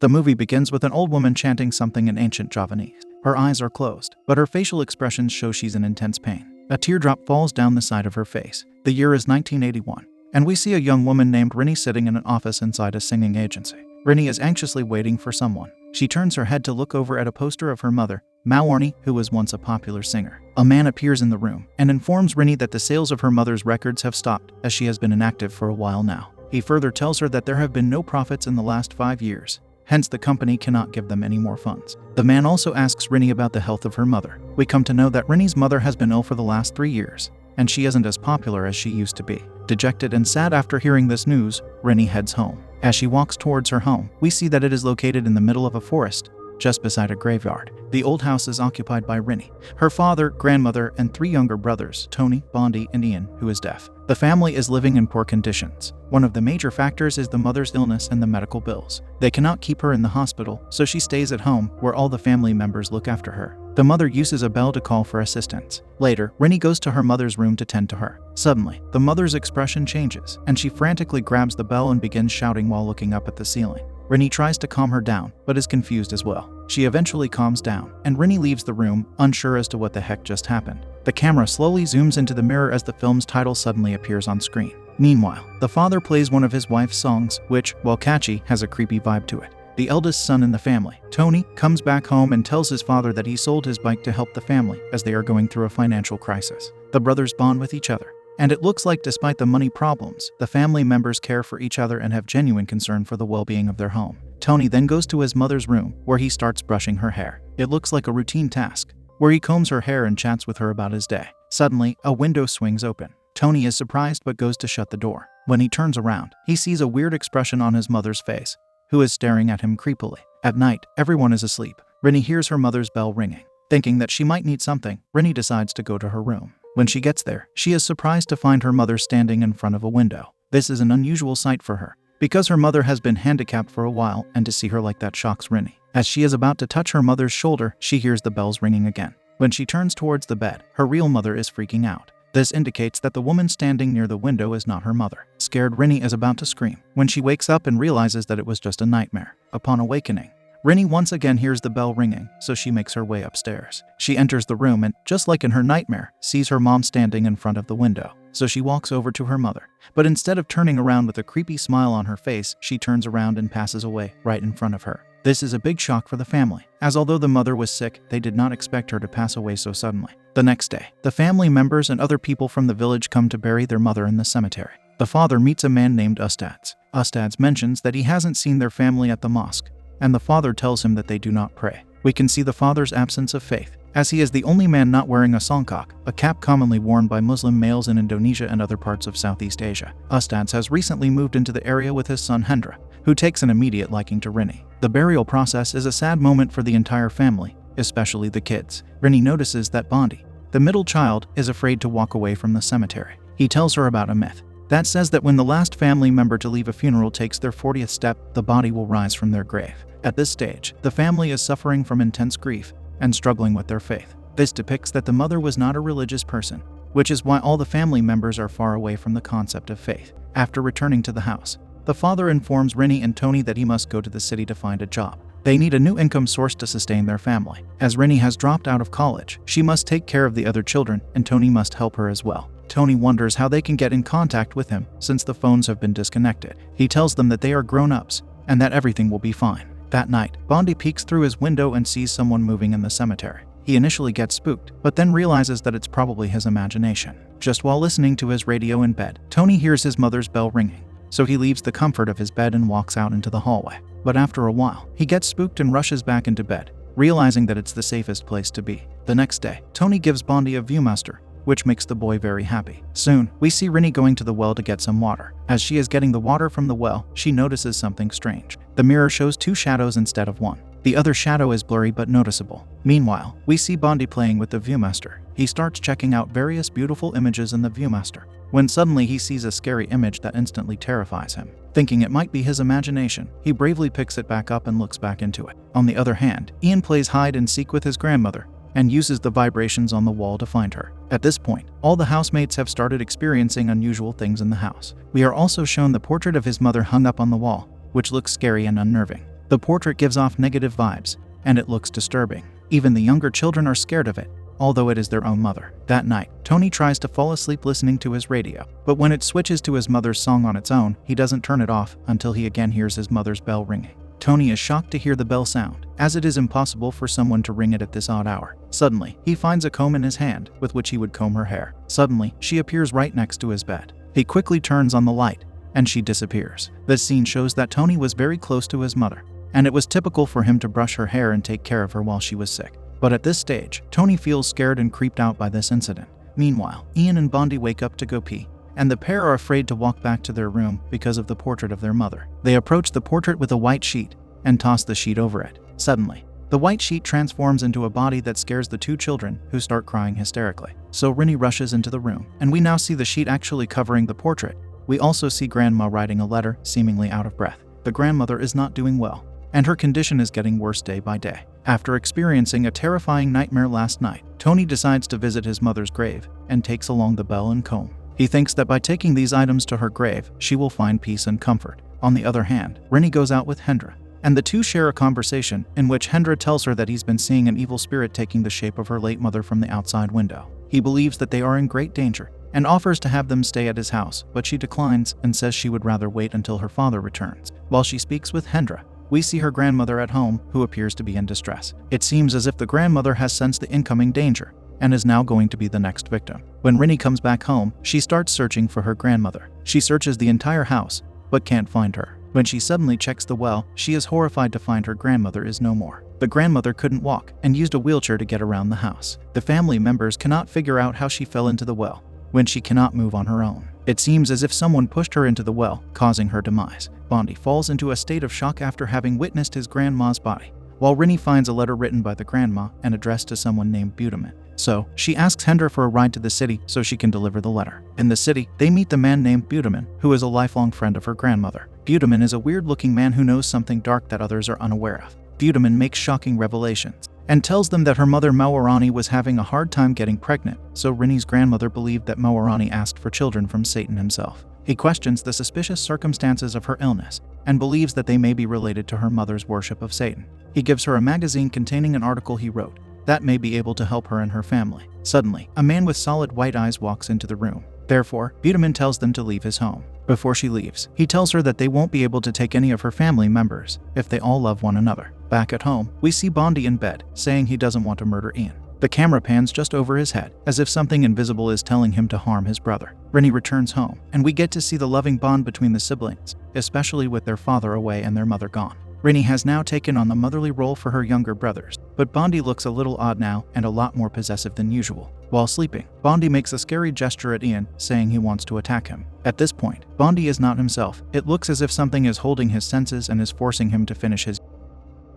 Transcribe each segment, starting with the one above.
The movie begins with an old woman chanting something in ancient Javanese. Her eyes are closed, but her facial expressions show she's in intense pain. A teardrop falls down the side of her face. The year is 1981, and we see a young woman named Rinny sitting in an office inside a singing agency. Rinny is anxiously waiting for someone. She turns her head to look over at a poster of her mother, Mawarni, who was once a popular singer. A man appears in the room and informs Rinny that the sales of her mother's records have stopped, as she has been inactive for a while now. He further tells her that there have been no profits in the last 5 years. Hence, the company cannot give them any more funds. The man also asks Rinny about the health of her mother. We come to know that Rinny's mother has been ill for the last 3 years, and she isn't as popular as she used to be. Dejected and sad after hearing this news, Rinny heads home. As she walks towards her home, we see that it is located in the middle of a forest, just beside a graveyard. The old house is occupied by Rinny, her father, grandmother, and 3 younger brothers, Tony, Bondi, and Ian, who is deaf. The family is living in poor conditions. One of the major factors is the mother's illness and the medical bills. They cannot keep her in the hospital, so she stays at home, where all the family members look after her. The mother uses a bell to call for assistance. Later, Rinny goes to her mother's room to tend to her. Suddenly, the mother's expression changes, and she frantically grabs the bell and begins shouting while looking up at the ceiling. Rinny tries to calm her down, but is confused as well. She eventually calms down, and Rinny leaves the room, unsure as to what the heck just happened. The camera slowly zooms into the mirror as the film's title suddenly appears on screen. Meanwhile, the father plays one of his wife's songs, which, while catchy, has a creepy vibe to it. The eldest son in the family, Tony, comes back home and tells his father that he sold his bike to help the family as they are going through a financial crisis. The brothers bond with each other, and it looks like despite the money problems, the family members care for each other and have genuine concern for the well-being of their home. Tony then goes to his mother's room, where he starts brushing her hair. It looks like a routine task, where he combs her hair and chats with her about his day. Suddenly, a window swings open. Tony is surprised but goes to shut the door. When he turns around, he sees a weird expression on his mother's face, who is staring at him creepily. At night, everyone is asleep. Rinny hears her mother's bell ringing. Thinking that she might need something, Rinny decides to go to her room. When she gets there, she is surprised to find her mother standing in front of a window. This is an unusual sight for her, because her mother has been handicapped for a while, and to see her like that shocks Rinny. As she is about to touch her mother's shoulder, she hears the bells ringing again. When she turns towards the bed, her real mother is freaking out. This indicates that the woman standing near the window is not her mother. Scared, Rinny is about to scream when she wakes up and realizes that it was just a nightmare. Upon awakening, Rinny once again hears the bell ringing, so she makes her way upstairs. She enters the room and, just like in her nightmare, sees her mom standing in front of the window. So she walks over to her mother. But instead of turning around with a creepy smile on her face, she turns around and passes away right in front of her. This is a big shock for the family, as although the mother was sick, they did not expect her to pass away so suddenly. The next day, the family members and other people from the village come to bury their mother in the cemetery. The father meets a man named Ustads. Ustads mentions that he hasn't seen their family at the mosque, and the father tells him that they do not pray. We can see the father's absence of faith, as he is the only man not wearing a songkok, a cap commonly worn by Muslim males in Indonesia and other parts of Southeast Asia. Ustads has recently moved into the area with his son Hendra, who takes an immediate liking to Rinny. The burial process is a sad moment for the entire family, especially the kids. Rinny notices that Bondi, the middle child, is afraid to walk away from the cemetery. He tells her about a myth that says that when the last family member to leave a funeral takes their 40th step, the body will rise from their grave. At this stage, the family is suffering from intense grief and struggling with their faith. This depicts that the mother was not a religious person, which is why all the family members are far away from the concept of faith. After returning to the house, the father informs Rinny and Tony that he must go to the city to find a job. They need a new income source to sustain their family. As Rinny has dropped out of college, she must take care of the other children, and Tony must help her as well. Tony wonders how they can get in contact with him since the phones have been disconnected. He tells them that they are grown-ups and that everything will be fine. That night, Bondi peeks through his window and sees someone moving in the cemetery. He initially gets spooked, but then realizes that it's probably his imagination. Just while listening to his radio in bed, Tony hears his mother's bell ringing, so he leaves the comfort of his bed and walks out into the hallway. But after a while, he gets spooked and rushes back into bed, realizing that it's the safest place to be. The next day, Tony gives Bondi a Viewmaster, which makes the boy very happy. Soon, we see Rinny going to the well to get some water. As she is getting the water from the well, she notices something strange. The mirror shows 2 shadows instead of 1. The other shadow is blurry but noticeable. Meanwhile, we see Bondi playing with the Viewmaster. He starts checking out various beautiful images in the Viewmaster, when suddenly he sees a scary image that instantly terrifies him. Thinking it might be his imagination, he bravely picks it back up and looks back into it. On the other hand, Ian plays hide and seek with his grandmother, and uses the vibrations on the wall to find her. At this point, all the housemates have started experiencing unusual things in the house. We are also shown the portrait of his mother hung up on the wall, which looks scary and unnerving. The portrait gives off negative vibes, and it looks disturbing. Even the younger children are scared of it, although it is their own mother. That night, Tony tries to fall asleep listening to his radio, but when it switches to his mother's song on its own, he doesn't turn it off until he again hears his mother's bell ringing. Tony is shocked to hear the bell sound, as it is impossible for someone to ring it at this odd hour. Suddenly, he finds a comb in his hand, with which he would comb her hair. Suddenly, she appears right next to his bed. He quickly turns on the light, and she disappears. This scene shows that Tony was very close to his mother, and it was typical for him to brush her hair and take care of her while she was sick. But at this stage, Tony feels scared and creeped out by this incident. Meanwhile, Ian and Bondi wake up to go pee, and the pair are afraid to walk back to their room because of the portrait of their mother. They approach the portrait with a white sheet and toss the sheet over it. Suddenly, the white sheet transforms into a body that scares the two children, who start crying hysterically. So Rennie rushes into the room, and we now see the sheet actually covering the portrait. We also see Grandma writing a letter, seemingly out of breath. The grandmother is not doing well, and her condition is getting worse day by day. After experiencing a terrifying nightmare last night, Tony decides to visit his mother's grave and takes along the bell and comb. He thinks that by taking these items to her grave, she will find peace and comfort. On the other hand, Rennie goes out with Hendra, and the two share a conversation in which Hendra tells her that he's been seeing an evil spirit taking the shape of her late mother from the outside window. He believes that they are in great danger and offers to have them stay at his house, but she declines and says she would rather wait until her father returns. While she speaks with Hendra, we see her grandmother at home, who appears to be in distress. It seems as if the grandmother has sensed the incoming danger and is now going to be the next victim. When Rennie comes back home, she starts searching for her grandmother. She searches the entire house, but can't find her. When she suddenly checks the well, she is horrified to find her grandmother is no more. The grandmother couldn't walk and used a wheelchair to get around the house. The family members cannot figure out how she fell into the well when she cannot move on her own. It seems as if someone pushed her into the well, causing her demise. Bondi falls into a state of shock after having witnessed his grandma's body, while Rennie finds a letter written by the grandma and addressed to someone named Buteman. So, she asks Hendra for a ride to the city so she can deliver the letter. In the city, they meet the man named Buteman, who is a lifelong friend of her grandmother. Buteman is a weird-looking man who knows something dark that others are unaware of. Buteman makes shocking revelations and tells them that her mother Mawarani was having a hard time getting pregnant, so Rennie's grandmother believed that Mawarani asked for children from Satan himself. He questions the suspicious circumstances of her illness and believes that they may be related to her mother's worship of Satan. He gives her a magazine containing an article he wrote that may be able to help her and her family. Suddenly, a man with solid white eyes walks into the room. Therefore, Buteman tells them to leave his home. Before she leaves, he tells her that they won't be able to take any of her family members if they all love one another. Back at home, we see Bondi in bed, saying he doesn't want to murder Ian. The camera pans just over his head, as if something invisible is telling him to harm his brother. Rennie returns home, and we get to see the loving bond between the siblings, especially with their father away and their mother gone. Rennie has now taken on the motherly role for her younger brothers, but Bondi looks a little odd now and a lot more possessive than usual. While sleeping, Bondi makes a scary gesture at Ian, saying he wants to attack him. At this point, Bondi is not himself. It looks as if something is holding his senses and is forcing him to finish his.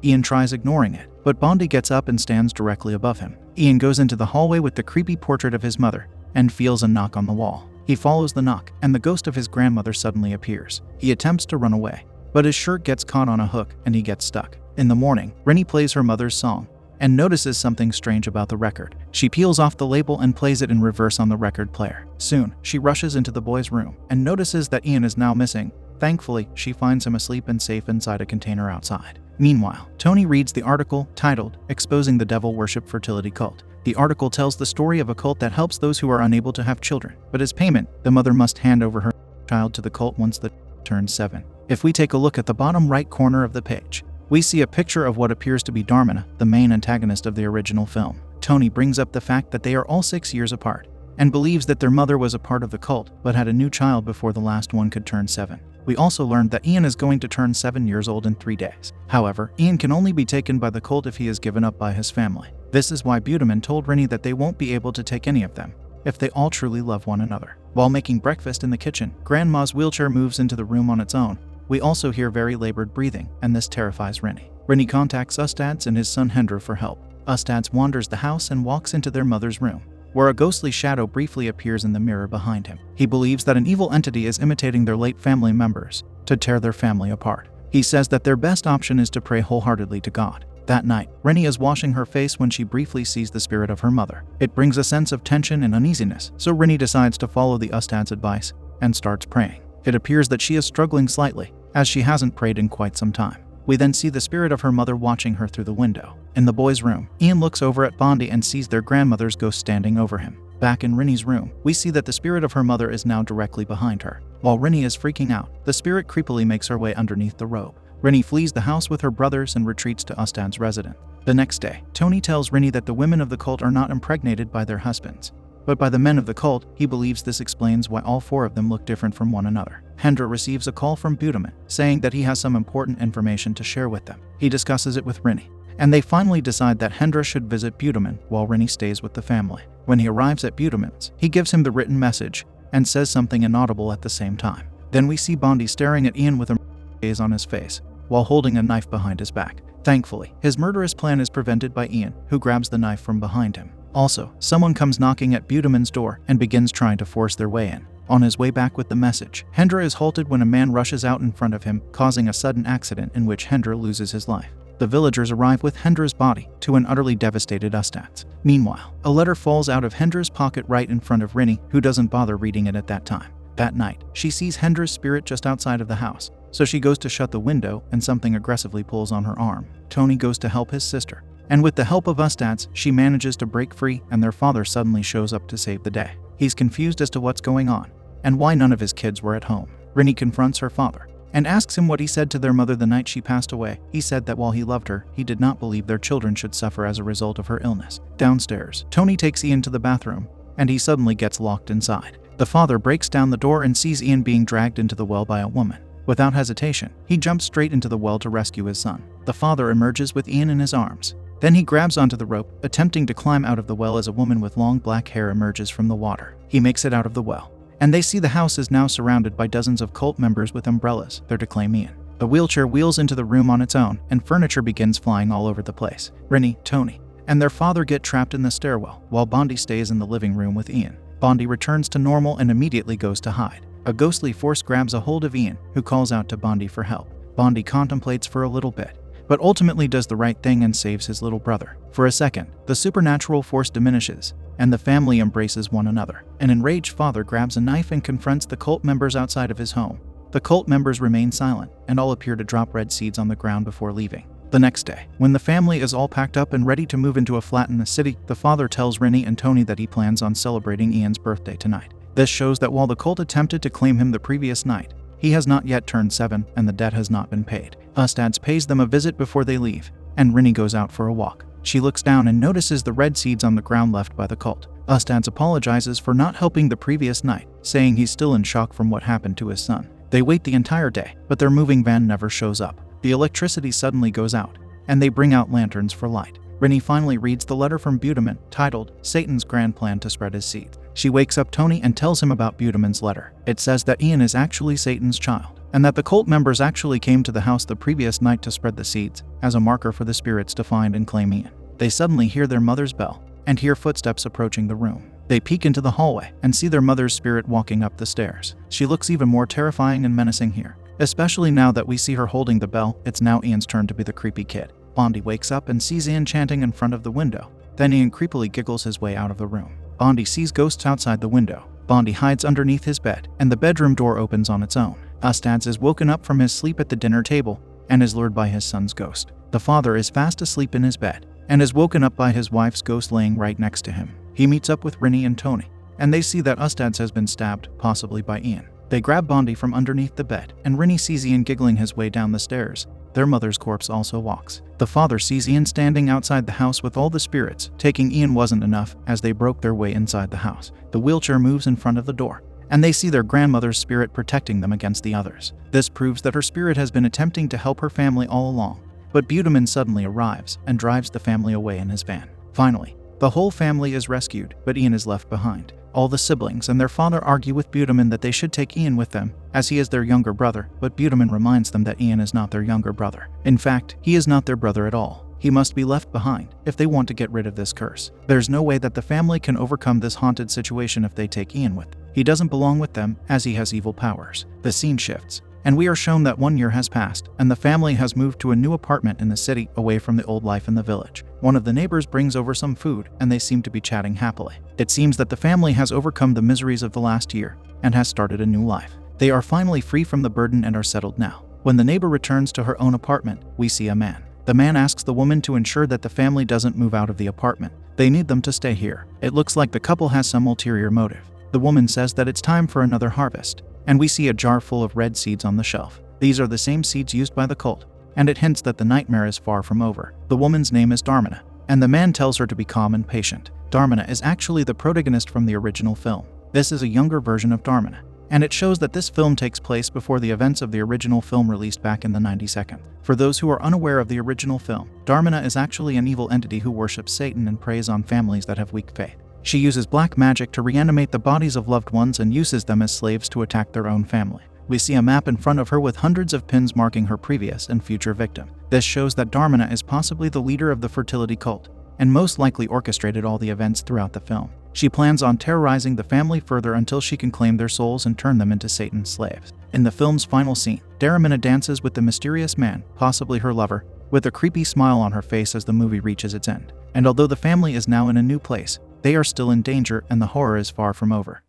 Ian tries ignoring it, but Bondi gets up and stands directly above him. Ian goes into the hallway with the creepy portrait of his mother and feels a knock on the wall. He follows the knock, and the ghost of his grandmother suddenly appears. He attempts to run away, but his shirt gets caught on a hook and he gets stuck. In the morning, Rennie plays her mother's song and notices something strange about the record. She peels off the label and plays it in reverse on the record player. Soon, she rushes into the boy's room and notices that Ian is now missing. Thankfully, she finds him asleep and safe inside a container outside. Meanwhile, Tony reads the article titled Exposing the Devil Worship Fertility Cult. The article tells the story of a cult that helps those who are unable to have children, but as payment, the mother must hand over her child to the cult once the turns 7. If we take a look at the bottom right corner of the page, we see a picture of what appears to be Dharmana, the main antagonist of the original film. Tony brings up the fact that they are all 6 years apart and believes that their mother was a part of the cult but had a new child before the last one could turn 7. We also learned that Ian is going to turn 7 years old in 3 days. However, Ian can only be taken by the cult if he is given up by his family. This is why Buteman told Rennie that they won't be able to take any of them if they all truly love one another. While making breakfast in the kitchen, Grandma's wheelchair moves into the room on its own. We also hear very labored breathing, and this terrifies Rennie. Rennie contacts Ustads and his son Hendra for help. Ustads wanders the house and walks into their mother's room, where a ghostly shadow briefly appears in the mirror behind him. He believes that an evil entity is imitating their late family members to tear their family apart. He says that their best option is to pray wholeheartedly to God. That night, Rennie is washing her face when she briefly sees the spirit of her mother. It brings a sense of tension and uneasiness, so Rennie decides to follow the Ustad's advice and starts praying. It appears that she is struggling slightly, as she hasn't prayed in quite some time. We then see the spirit of her mother watching her through the window. In the boys' room, Ian looks over at Bondi and sees their grandmother's ghost standing over him. Back in Rinny's room, we see that the spirit of her mother is now directly behind her. While Rinny is freaking out, the spirit creepily makes her way underneath the robe. Rinny flees the house with her brothers and retreats to Ustad's residence. The next day, Tony tells Rinny that the women of the cult are not impregnated by their husbands, but by the men of the cult. He believes this explains why all 4 of them look different from one another. Hendra receives a call from Budeman, saying that he has some important information to share with them. He discusses it with Rinny, and they finally decide that Hendra should visit Budeman while Rinny stays with the family. When he arrives at Budeman's, he gives him the written message and says something inaudible at the same time. Then we see Bondi staring at Ian with a gaze on his face, while holding a knife behind his back. Thankfully, his murderous plan is prevented by Ian, who grabs the knife from behind him. Also, someone comes knocking at Budeman's door and begins trying to force their way in. On his way back with the message, Hendra is halted when a man rushes out in front of him, causing a sudden accident in which Hendra loses his life. The villagers arrive with Hendra's body to an utterly devastated Ustad. Meanwhile, a letter falls out of Hendra's pocket right in front of Rinny, who doesn't bother reading it at that time. That night, she sees Hendra's spirit just outside of the house, so she goes to shut the window and something aggressively pulls on her arm. Tony goes to help his sister, and with the help of Ustads, she manages to break free, and their father suddenly shows up to save the day. He's confused as to what's going on and why none of his kids were at home. Rinny confronts her father and asks him what he said to their mother the night she passed away. He said that while he loved her, he did not believe their children should suffer as a result of her illness. Downstairs, Tony takes Ian to the bathroom, and he suddenly gets locked inside. The father breaks down the door and sees Ian being dragged into the well by a woman. Without hesitation, he jumps straight into the well to rescue his son. The father emerges with Ian in his arms. Then he grabs onto the rope, attempting to climb out of the well as a woman with long black hair emerges from the water. He makes it out of the well, and they see the house is now surrounded by dozens of cult members with umbrellas there to claim Ian. The wheelchair wheels into the room on its own, and furniture begins flying all over the place. Rinny, Tony, and their father get trapped in the stairwell, while Bondi stays in the living room with Ian. Bondi returns to normal and immediately goes to hide. A ghostly force grabs a hold of Ian, who calls out to Bondi for help. Bondi contemplates for a little bit, but ultimately does the right thing and saves his little brother. For a second, the supernatural force diminishes, and the family embraces one another. An enraged father grabs a knife and confronts the cult members outside of his home. The cult members remain silent, and all appear to drop red seeds on the ground before leaving. The next day, when the family is all packed up and ready to move into a flat in the city, the father tells Rinny and Tony that he plans on celebrating Ian's birthday tonight. This shows that while the cult attempted to claim him the previous night, he has not yet turned 7 and the debt has not been paid. Ustads pays them a visit before they leave, and Rinny goes out for a walk. She looks down and notices the red seeds on the ground left by the cult. Ustads apologizes for not helping the previous night, saying he's still in shock from what happened to his son. They wait the entire day, but their moving van never shows up. The electricity suddenly goes out, and they bring out lanterns for light. Rinny finally reads the letter from Budeman, titled Satan's Grand Plan to Spread His Seed. She wakes up Tony and tells him about Budeman's letter. It says that Ian is actually Satan's child, and that the cult members actually came to the house the previous night to spread the seeds, as a marker for the spirits to find and claim Ian. They suddenly hear their mother's bell, and hear footsteps approaching the room. They peek into the hallway, and see their mother's spirit walking up the stairs. She looks even more terrifying and menacing here, especially now that we see her holding the bell. It's now Ian's turn to be the creepy kid. Bondi wakes up and sees Ian chanting in front of the window. Then Ian creepily giggles his way out of the room. Bondi sees ghosts outside the window. Bondi hides underneath his bed, and the bedroom door opens on its own. Ustads is woken up from his sleep at the dinner table, and is lured by his son's ghost. The father is fast asleep in his bed, and is woken up by his wife's ghost laying right next to him. He meets up with Rinny and Tony, and they see that Ustads has been stabbed, possibly by Ian. They grab Bondi from underneath the bed, and Rinny sees Ian giggling his way down the stairs. Their mother's corpse also walks. The father sees Ian standing outside the house with all the spirits. Taking Ian wasn't enough, as they broke their way inside the house. The wheelchair moves in front of the door, and they see their grandmother's spirit protecting them against the others. This proves that her spirit has been attempting to help her family all along. But Budeman suddenly arrives and drives the family away in his van. Finally, the whole family is rescued, but Ian is left behind. All the siblings and their father argue with Budeman that they should take Ian with them, as he is their younger brother, but Budeman reminds them that Ian is not their younger brother. In fact, he is not their brother at all. He must be left behind if they want to get rid of this curse. There's no way that the family can overcome this haunted situation if they take Ian with them. He doesn't belong with them, as he has evil powers. The scene shifts, and we are shown that 1 year has passed, and the family has moved to a new apartment in the city, away from the old life in the village. One of the neighbors brings over some food, and they seem to be chatting happily. It seems that the family has overcome the miseries of the last year, and has started a new life. They are finally free from the burden and are settled now. When the neighbor returns to her own apartment, we see a man. The man asks the woman to ensure that the family doesn't move out of the apartment. They need them to stay here. It looks like the couple has some ulterior motive. The woman says that it's time for another harvest, and we see a jar full of red seeds on the shelf. These are the same seeds used by the cult, and it hints that the nightmare is far from over. The woman's name is Dharmana, and the man tells her to be calm and patient. Dharmana is actually the protagonist from the original film. This is a younger version of Dharmana, and it shows that this film takes place before the events of the original film released back in the 92nd. For those who are unaware of the original film, Dharmana is actually an evil entity who worships Satan and preys on families that have weak faith. She uses black magic to reanimate the bodies of loved ones and uses them as slaves to attack their own family. We see a map in front of her with hundreds of pins marking her previous and future victim. This shows that Dharmana is possibly the leader of the fertility cult, and most likely orchestrated all the events throughout the film. She plans on terrorizing the family further until she can claim their souls and turn them into Satan's slaves. In the film's final scene, Dharmana dances with the mysterious man, possibly her lover, with a creepy smile on her face as the movie reaches its end. And although the family is now in a new place, they are still in danger and the horror is far from over.